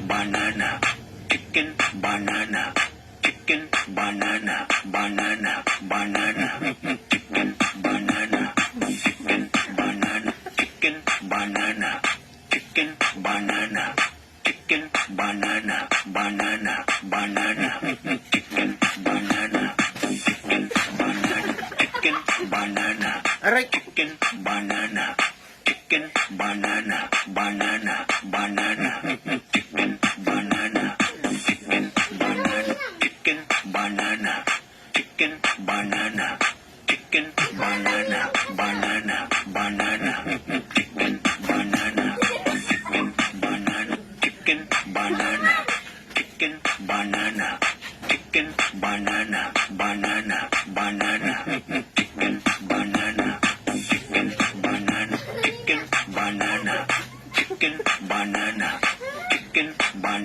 banana, chicken, banana, chicken, banana, banana, banana, chicken, banana, chicken, banana, chicken, banana, chicken, banana, chicken, banana, banana, banana, chicken, banana, chicken, banana, chicken, banana, Aray! chicken, banana, chicken, banana, banana, banana, chicken, banana, chicken, banana, chicken, banana, chicken, banana, chicken, banana, banana, banana, chicken, banana, chicken, banana, chicken, banana, chicken, banana, chicken, banana, banana, banana, chicken, banana, chicken, banana, chicken, banana, chicken, banana, chicken, banana.